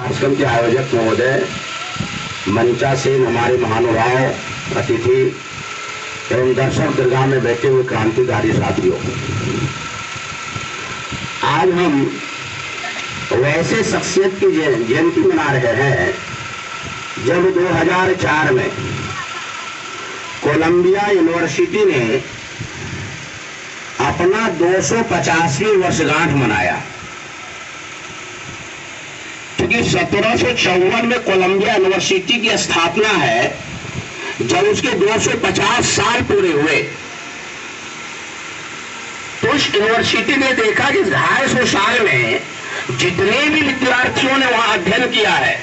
कार्यक्रम के आयोजक महोदय, मंचासीन हमारे महानुभाव अतिथि एवं दर्शक दरगाह में बैठे हुए क्रांतिकारी साथियों, आज हम वैसे शख्सियत की जयंती मना रहे हैं जब 2004 में कोलंबिया यूनिवर्सिटी ने अपना 250वीं वर्षगांठ मनाया, क्योंकि 1754 में कोलंबिया यूनिवर्सिटी की स्थापना है। जब उसके 250 साल पूरे हुए तो उस यूनिवर्सिटी ने देखा कि 250 साल में जितने भी विद्यार्थियों ने वहां अध्ययन किया है,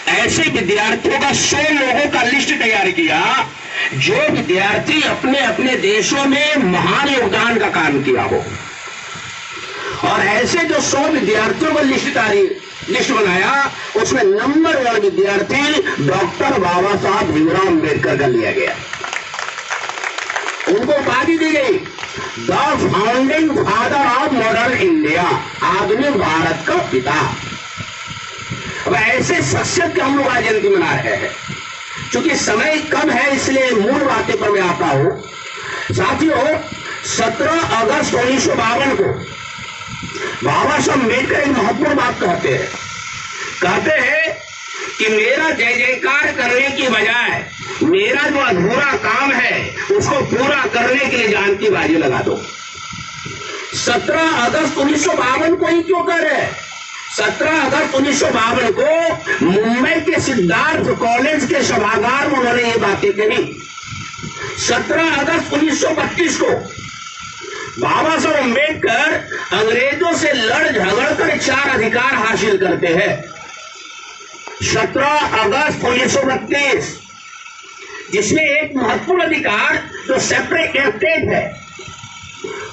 ऐसे विद्यार्थियों का 100 लोगों का लिस्ट तैयार किया जो विद्यार्थी अपने अपने देशों में महान योगदान का काम किया हो। और ऐसे जो 100 विद्यार्थियों को लिस्ट बनाया, उसमें नंबर 1 विद्यार्थी डॉक्टर बाबा साहब भीमराव अम्बेडकर का लिया गया। उनको उपाधि दी गई the founding father of modern India, आधुनिक भारत का पिता। अब ऐसे शख्सियत के हम लोग आज जयंती मना रहे हैं। चूंकि समय कम है इसलिए मूल बातें पर मैं आता हूं। साथियों, 17 अगस्त 1952 को बाबा साहब अम्बेडकर एक महत्वपूर्ण बात कहते हैं कि मेरा जय जयकार करने की बजाय मेरा जो अधूरा काम है उसको पूरा करने के लिए जान की बाजी लगा दो। 17 अगस्त 1952 को ही क्यों कर रहे हैं? 17 अगस्त 1952 को मुंबई के सिद्धार्थ कॉलेज के सभागार में उन्होंने ये बातें कही। 17 अगस्त 1932 को बाबा साहब अम्बेडकर अंग्रेजों से लड़ झगड़ कर 4 अधिकार हासिल करते हैं। 17 अगस्त 1932, जिसमें एक महत्वपूर्ण अधिकार जो सेपरेटेड है,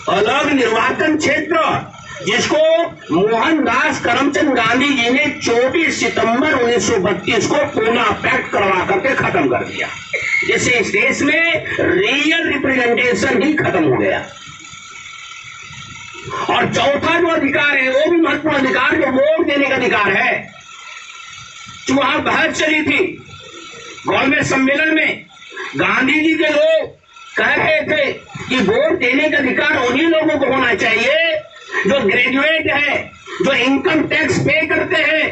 अलग निर्वाचन क्षेत्र, जिसको मोहनदास करमचंद गांधी जी ने 24 सितंबर 1932 को पुनः पैक्ट करवा करके खत्म कर दिया, जिससे इस देश में रियल रिप्रेजेंटेशन ही खत्म हो गया। और चौथा जो अधिकार है वो भी महत्वपूर्ण अधिकार, जो वोट देने का अधिकार है। जो वहां बहस चली थी गवर्नमेंट सम्मेलन में, गांधी जी के लोग कह रहे थे कि वोट देने का अधिकार उन्हीं लोगों को होना चाहिए जो ग्रेजुएट है, जो इनकम टैक्स पे करते हैं।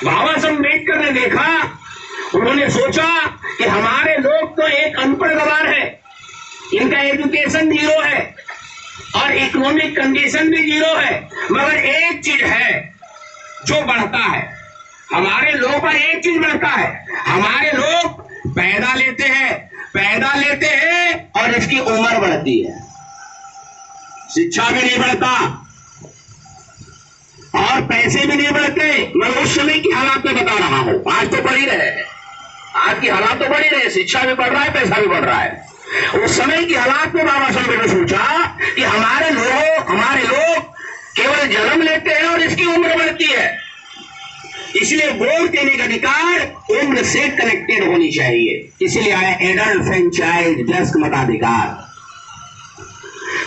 बाबा साहब अम्बेडकर ने देखा, उन्होंने सोचा कि हमारे लोग तो एक अनपढ़ गवार है, इनका एजुकेशन 0 है और इकोनॉमिक कंडीशन भी 0 है, मगर एक चीज है जो बढ़ता है, हमारे लोगों पर एक चीज बढ़ता है, हमारे लोग पैदा लेते हैं और इसकी उम्र बढ़ती है, शिक्षा भी नहीं बढ़ता और पैसे भी नहीं बढ़ते। मैं उस समय की हालात में बता रहा हूं, आज तो बढ़ ही रहे हैं, आज की हालात तो बढ़ ही रहे, शिक्षा भी बढ़ रहा है, पैसा भी बढ़ रहा है। उस समय की हालात में बाबा साहब ने सोचा कि हमारे लोग केवल जन्म लेते हैं और इसकी उम्र बढ़ती है, इसलिए वोट देने का अधिकार उम्र से कनेक्टेड होनी चाहिए। इसलिए आया एडल्ट फ्रेंचाइज डेस्क मताधिकार।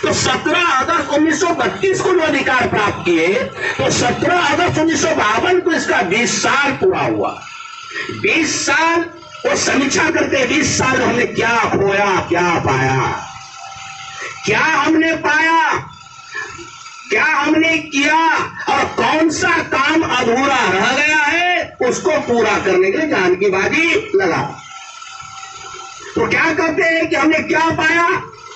तो 17 अगस्त 1932 को जो अधिकार प्राप्त किए, तो 17 अगस्त 1952 को इसका 20 साल पूरा हुआ। 20 साल वो समीक्षा करते हैं, 20 साल हमने क्या खोया, क्या पाया, क्या हमने पाया, क्या हमने किया और कौन सा काम अधूरा रह गया है, उसको पूरा करने के लिए जान की बाजी लगा। तो क्या कहते हैं कि हमने क्या पाया?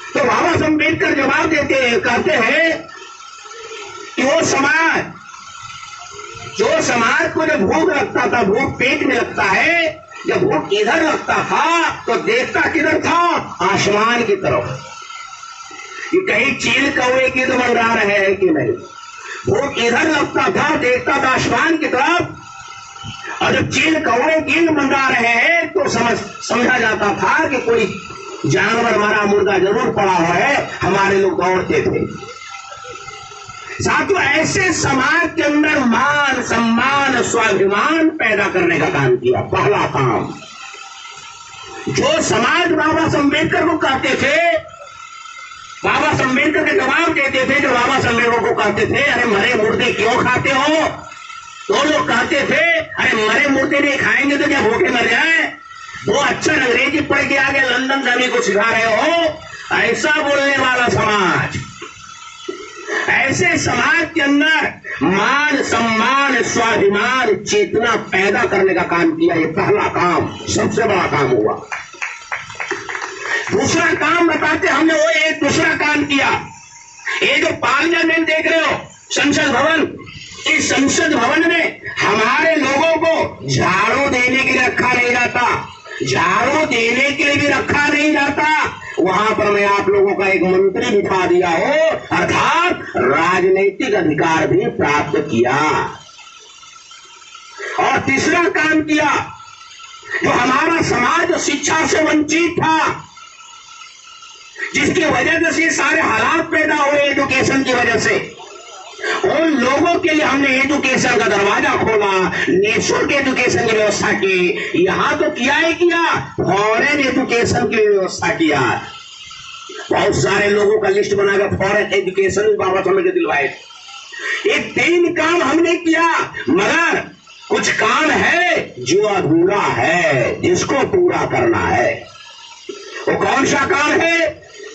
तो बाबा साहब अम्बेडकर जवाब देते हैं, कहते हैं कि वो समाज को जब भूख लगता था, भूख पेट में लगता है, जब भूख इधर लगता था तो देखता किधर था? आसमान की तरफ, कि कहीं चील कौवे की तो मंडरा रहे हैं कि नहीं। भूख इधर लगता था, देखता था आसमान की तरफ, और जब चील कौवे की मंडरा रहे हैं तो समझा जाता था कि कोई जानवर मरा मुर्गा जरूर पड़ा हुआ है, हमारे लोग दौड़ते थे। साथियों, ऐसे समाज के अंदर मान सम्मान स्वाभिमान पैदा करने का काम किया, पहला काम। जो समाज बाबा साहब अम्बेडकर को कहते थे, बाबा साहब अम्बेडकर के जवाब देते थे, जो बाबा साहब अम्बेडकर को कहते थे, अरे मरे मुर्दे क्यों खाते हो, तो लोग कहते थे अरे मरे मुर्दे नहीं खाएंगे तो क्या भूखे मर जाए। वो अच्छा अंग्रेजी पढ़ के आगे लंदन सभी को सिखा रहे हो। ऐसा बोलने वाला समाज, ऐसे समाज के अंदर मान सम्मान स्वाभिमान चेतना पैदा करने का काम किया। ये पहला काम, सबसे बड़ा काम हुआ। दूसरा काम बताते हमने, वो एक दूसरा काम किया। ये जो पार्लियामेंट देख रहे हो, संसद भवन, इस संसद भवन में हमारे लोगों को झाड़ू देने के लिए रखा नहीं जाता, झाड़ू देने के लिए भी रखा नहीं जाता। वहां पर मैं आप लोगों का एक मंत्री बिठा दिया हो, अर्थात राजनीतिक अधिकार भी प्राप्त किया। और तीसरा काम किया, जो हमारा समाज शिक्षा से वंचित था, जिसकी वजह से सारे हालात पैदा हुए एजुकेशन की वजह से, उन लोगों के लिए हमने एजुकेशन का दरवाजा खोला, निःशुल्क एजुकेशन की व्यवस्था की। यहां तो किया ही किया, फॉरेन एजुकेशन की व्यवस्था किया। बहुत सारे लोगों का लिस्ट बनाकर फॉरेन एजुकेशन भी बाबा साहब के दिलवाए। ये 3 काम हमने किया, मगर कुछ काम है जो अधूरा है, जिसको पूरा करना है। वो कौन सा काम है?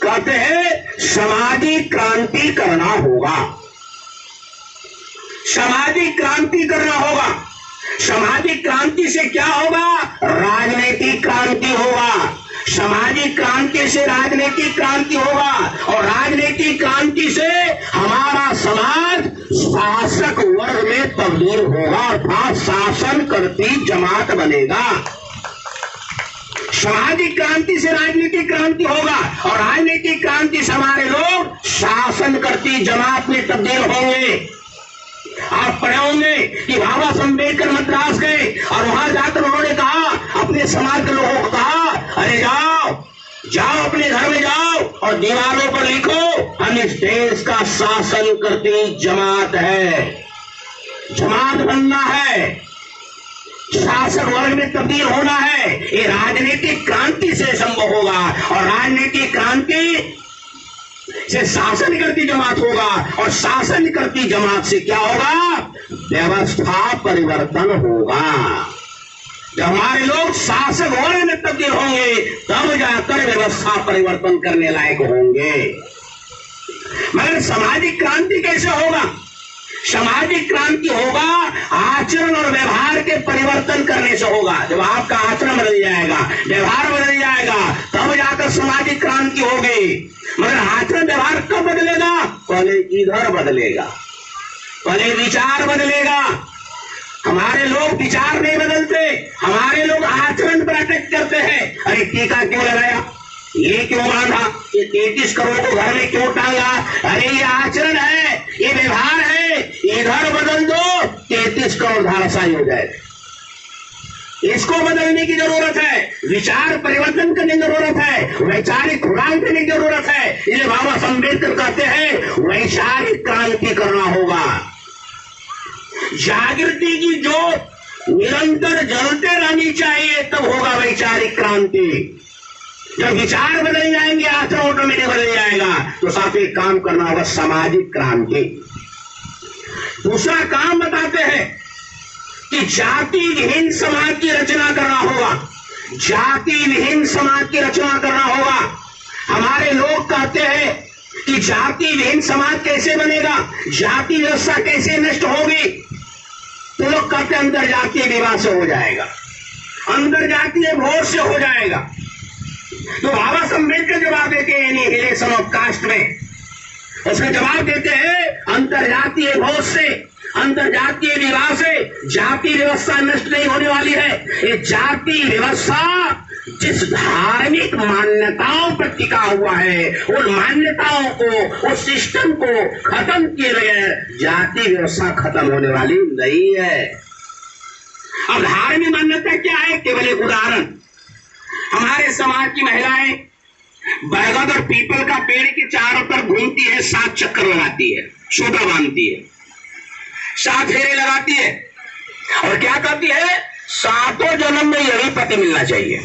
कहते हैं सामाजिक क्रांति करना होगा। सामाजिक क्रांति करना होगा। सामाजिक क्रांति से क्या होगा? राजनीतिक क्रांति होगा। सामाजिक क्रांति से राजनीतिक क्रांति होगा, और राजनीतिक क्रांति से हमारा समाज शासक वर्ग में तब्दील होगा, अर्थात शासन करती जमात बनेगा। सामाजिक क्रांति से राजनीतिक क्रांति होगा, और राजनीतिक क्रांति से हमारे लोग शासन करती जमात में तब्दील होंगे। आप पढ़े होंगे कि बाबा साहब अम्बेडकर मद्रास गए और वहां जाकर उन्होंने कहा, अपने समाज के लोगों को कहा, अरे जाओ जाओ अपने घर में जाओ और दीवारों पर लिखो, हम इस देश का शासन करती जमात है, जमात बनना है, शासक वर्ग में तब्दील होना है। ये राजनीतिक क्रांति से संभव होगा, और राजनीतिक क्रांति से शासन करती जमात होगा, और शासन करती जमात से क्या होगा? व्यवस्था परिवर्तन होगा। जब हमारे लोग शासक वर्ग में तब्दील होंगे, तब जाकर व्यवस्था परिवर्तन करने लायक होंगे। मगर सामाजिक क्रांति कैसे होगा? सामाजिक क्रांति होगा आचरण और व्यवहार के परिवर्तन करने से होगा। जब आपका आचरण बदल जाएगा, व्यवहार बदल जाएगा, तब जाकर सामाजिक क्रांति होगी। मगर आचरण व्यवहार कब बदलेगा? पहले इधर बदलेगा, पहले विचार बदलेगा। हमारे लोग विचार नहीं बदलते, हमारे लोग आचरण पर अटक करते हैं। अरे टीका क्यों लगाया, ये क्यों बांधा, ये 33 करोड़ को घर में क्यों टांगा? अरे ये आचरण है, ये व्यवहार है, इधर बदल दो 33 करोड़ धाराशाही हो जाए। इसको बदलने की जरूरत है, विचार परिवर्तन करने की जरूरत है, वैचारिक खुराक देने की जरूरत है। इसलिए बाबा साहब अम्बेडकर कहते हैं वैचारिक क्रांति करना होगा। जागृति की जोत निरंतर जलते रहनी चाहिए, तब होगा वैचारिक क्रांति। जब विचार बदल जाएंगे, आचरण ऑटोमेटिक बदल जाएगा। तो साथ ही काम करना होगा सामाजिक क्रांति। दूसरा काम बताते हैं कि जाति विहीन समाज की रचना करना होगा। जाति विहीन समाज की रचना करना होगा। हमारे लोग कहते हैं कि जाति विहीन समाज कैसे बनेगा, जाति व्यवस्था कैसे नष्ट होगी? तो लोग कहते हैं अंतर जातीय विवाह से हो जाएगा, अंतर जातीय भोज से हो जाएगा। तो बाबा साहब अम्बेडकर जवाब देते हैं एनिहिलेशन ऑफ कास्ट में, उसमें जवाब देते हैं अंतर जातीय भोज से, अंतर जातीय विवाह से जाति व्यवस्था नष्ट नहीं होने वाली है। ये जाति व्यवस्था जिस धार्मिक मान्यताओं पर टिका हुआ है, उन मान्यताओं को, उस सिस्टम को खत्म किए बगैर जाति व्यवस्था खत्म होने वाली नहीं है। अब धार्मिक मान्यता क्या है? केवल एक उदाहरण, हमारे समाज की महिलाएं बरगद और पीपल का पेड़ के चारों तरफ घूमती है, 7 चक्कर लगाती है, सूत्र बांधती है, 7 फेरे लगाती है, और क्या कहती है? 7 जन्म में यही पति मिलना चाहिए।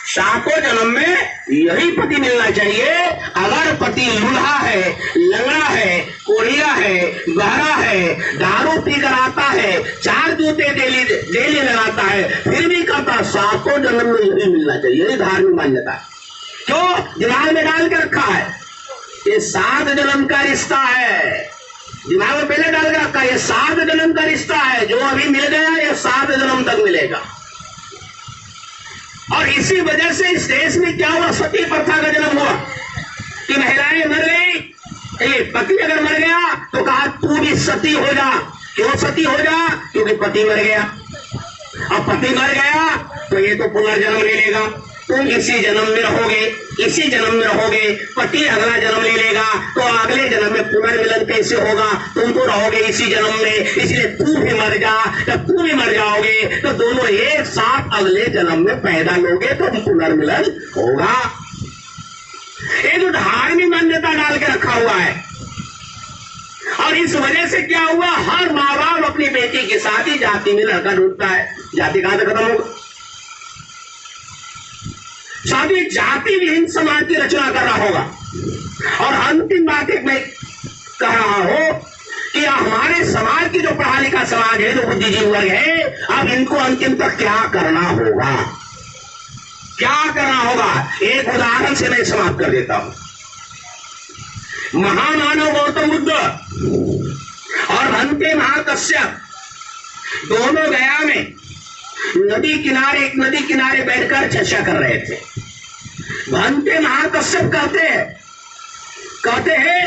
सातों जन्म में यही पति मिलना चाहिए। अगर पति लूल्हा है, लंगड़ा है, कोढ़िया है, बहरा है, दारू पीकर आता है, 4 जूते डेली लगाता है, फिर भी कहता सातों जन्म में यही मिलना चाहिए। यही धार्मिक मान्यता है। क्यों? दिमाग में डाल के रखा है ये 7 जन्म का रिश्ता है। दिमाग में पहले डाल के रखा है ये 7 जन्म का रिश्ता है। जो अभी मिल गया ये 7 जन्म तक मिलेगा। और इसी वजह से इस देश में क्या हुआ, सती प्रथा का जन्म हुआ कि महिलाएं मर गई, पति अगर मर गया तो कहा तू भी सती हो जा। क्यों सती हो जा? क्योंकि पति मर गया। अब पति मर गया तो ये तो पुनर्जन्म ले लेगा। तुम इसी जन्म में रहोगे, इसी जन्म में रहोगे। पति अगला जन्म ले लेगा तो अगले जन्म में पुनर्मिलन कैसे होगा? तुम तो रहोगे इसी जन्म में, इसलिए तू भी मर जा। जब तू भी मर जाओगे तो दोनों एक साथ अगले जन्म में पैदा लोगे तो पुनर्मिलन होगा। ये जो धार्मिक मान्यता डाल के रखा हुआ है। और इस वजह से क्या हुआ, हर माँ बाप अपनी बेटी की शादी जाति में लड़का ढूंढता है। जाति कहां तक खत्म होगा? शादी जाति विहीन समाज की रचना कर रहा होगा। और अंतिम बात एक मैं कह रहा हूं कि हमारे समाज की जो पढ़ा लिखा समाज है, जो बुद्धिजीवी वर्ग है, अब इनको अंतिम तक क्या करना होगा, क्या करना होगा? एक उदाहरण से मैं समाप्त कर देता हूं। महामानव गौतम बुद्ध और भंते महाकश्यप दोनों गया में नदी किनारे, एक नदी किनारे बैठकर चर्चा कर रहे थे। भंते महाकश्यप कहते हैं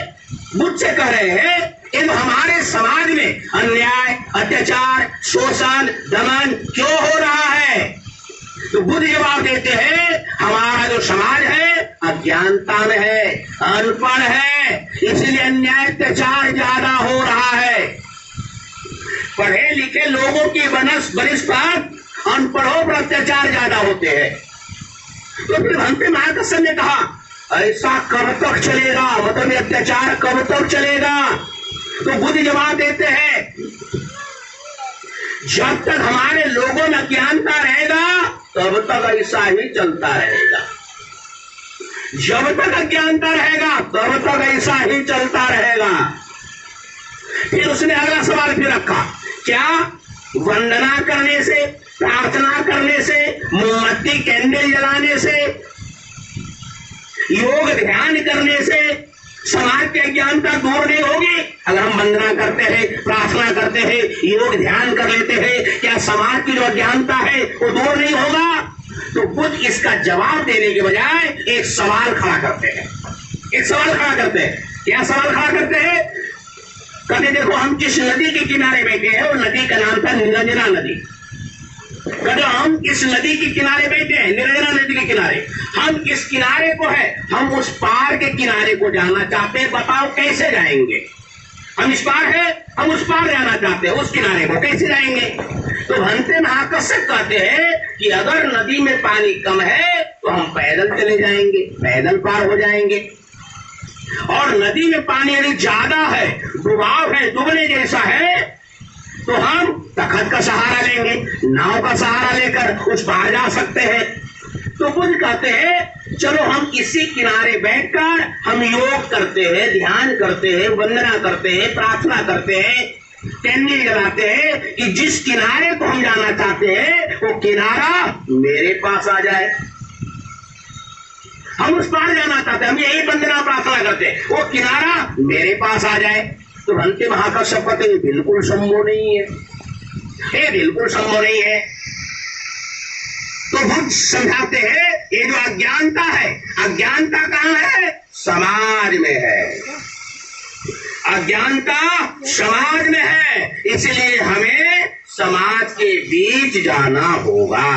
बुद्ध से कह रहे हैं इन हमारे समाज में अन्याय, अत्याचार, शोषण, दमन क्यों हो रहा है? तो बुद्ध जवाब देते हैं हमारा जो समाज है अज्ञानता में है, अनपढ़ है, इसलिए अन्याय अत्याचार ज्यादा हो रहा है। पढ़े लिखे लोगों की बनस्पत अनपढ़ों पर अत्याचार ज्यादा होते हैं। तो फिर भंते महाकश्यप ने कहा ऐसा कब तक चलेगा, मतलब अत्याचार कब तक चलेगा? तो बुद्ध जवाब देते हैं जब तक हमारे लोगों में अज्ञानता रहेगा तब तक ऐसा ही चलता रहेगा। जब तक अज्ञानता रहेगा तब तक ऐसा ही चलता रहेगा। फिर उसने अगला सवाल फिर रखा, क्या वंदना करने से, प्रार्थना करने से, मोमबत्ती कैंडल जलाने से, योग ध्यान करने से समाज की अज्ञानता दूर नहीं होगी? अगर हम वंदना करते हैं, प्रार्थना करते हैं, योग ध्यान कर लेते हैं, क्या समाज की जो अज्ञानता है वो दूर नहीं होगा? तो बुद्ध इसका जवाब देने के बजाय एक सवाल खड़ा करते हैं। एक सवाल खड़ा करते हैं। क्या सवाल खड़ा करते हैं? कहते देखो हम जिस नदी के किनारे बैठे हैं वो नदी का नाम था निरंजना नदी। कहते हम इस नदी के किनारे बैठे हैं, निरंजना नदी के किनारे। हम इस किनारे को है, हम उस पार के किनारे को जाना चाहते हैं, बताओ कैसे जाएंगे? हम इस पार है, हम उस पार जाना चाहते हैं, उस किनारे को कैसे जाएंगे? तो भंते महाकश्यप कहते हैं कि अगर नदी में पानी कम है तो हम पैदल चले जाएंगे, पैदल पार हो जाएंगे। और नदी में पानी यदि ज्यादा है, डुबाव है, डूबने जैसा है, तो हम तख्त का सहारा लेंगे, नाव का सहारा लेकर उस पार जा सकते हैं। तो बुद्ध कहते हैं चलो हम इसी किनारे बैठकर हम योग करते हैं, ध्यान करते हैं, वंदना करते हैं, प्रार्थना करते हैं, कैंडल जलाते हैं कि जिस किनारे को हम जाना चाहते हैं वो किनारा मेरे पास आ जाए। हम उस पार जाना चाहते हैं, हम यही वंदना प्रार्थना करते हैं, वो किनारा मेरे पास आ जाए। तो भंते महाकश्यप कहते हैं बिल्कुल संभव नहीं है, ये बिल्कुल संभव नहीं है। तो बुद्ध समझाते हैं ये जो अज्ञानता है, अज्ञानता कहां है? समाज में है। अज्ञानता समाज में है, इसलिए हमें समाज के बीच जाना होगा।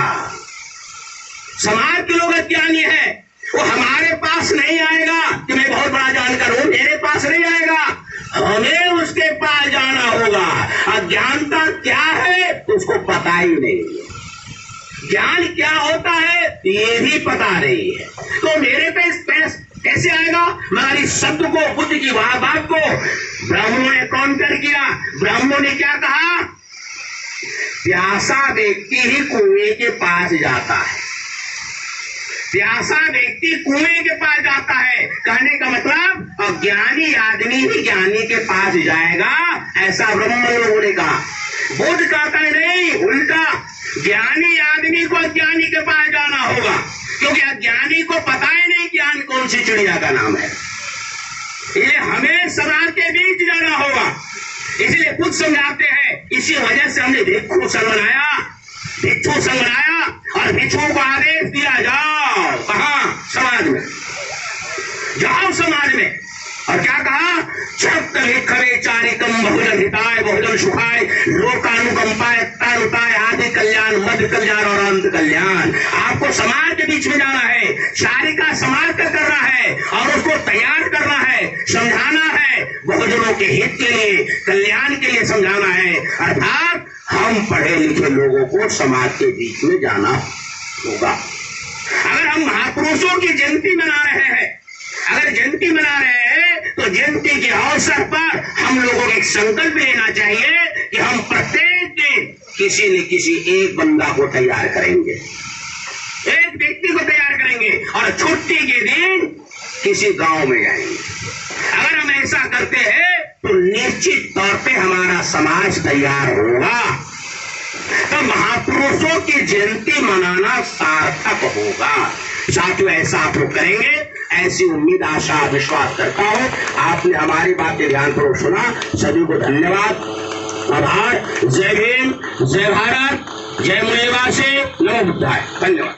समाज के लोग अज्ञानी है, वो हमारे पास नहीं आएगा कि मैं बहुत बड़ा जानकार हूं, मेरे पास नहीं आएगा, हमें उसके पास जाना होगा। अज्ञानता क्या है उसको पता ही नहीं है, ज्ञान क्या होता है ये भी पता नहीं है। तो मेरे पे कैसे आएगा? हमारी शब्द को, बुद्ध की बात को ब्राह्मणों ने काउंटर किया। ब्राह्मणों ने क्या कहा? प्यासा व्यक्ति ही कुएं के पास जाता है, प्यासा व्यक्ति कुएं के पास जाता है, कहने का मतलब अज्ञानी आदमी ही ज्ञानी के पास जाएगा, ऐसा ब्रह्म लोगों ने कहा। बुद्ध कहता है नहीं, उल्टा, ज्ञानी आदमी को अज्ञानी के पास जाना होगा, क्योंकि अज्ञानी को पता ही नहीं ज्ञान कौन सी चिड़िया का नाम है। इसलिए हमें समाज के बीच जाना होगा। इसलिए बुद्ध समझाते हैं, इसी वजह से हमने भिक्षु संघ बनाया, भिक्षु संघ बनाया और भिक्षुओं को आदेश दिया, जाओ कहां? समाज में जाओ, समाज में। और क्या कहा? जब खरे चारिकम बहुजन हिताय बहुजन सुखाय लोकानुकंपाय तानुताय आदि कल्याण मध्य कल्याण और अंत कल्याण। आपको समाज के बीच में जाना है, चारिका समाज का करना है और उसको तैयार करना है, समझाना है, बहुजनों के हित के लिए, कल्याण के लिए समझाना है। अर्थात हम पढ़े लिखे लोगों को समाज के बीच में जाना होगा। अगर हम महापुरुषों की जयंती मना रहे हैं, अगर जयंती मना रहे हैं तो जयंती के अवसर पर हम लोगों को एक संकल्प लेना चाहिए कि हम प्रत्येक दिन किसी न किसी एक बंदा को तैयार करेंगे, एक व्यक्ति को तैयार करेंगे और छुट्टी के दिन किसी गांव में जाएंगे। अगर हम ऐसा करते हैं तो निश्चित तौर पे हमारा समाज तैयार होगा, तो महापुरुषों की जयंती मनाना सार्थक होगा। साथियों, ऐसा आप लोग करेंगे, ऐसी उम्मीद आशा विश्वास करता हूं। आपने हमारी बातें ध्यानपूर्वक सुना, सभी को धन्यवाद, आभार। जय भीम, जय भारत, जय मूल्यवासी, नमो बुद्धाय। धन्यवाद।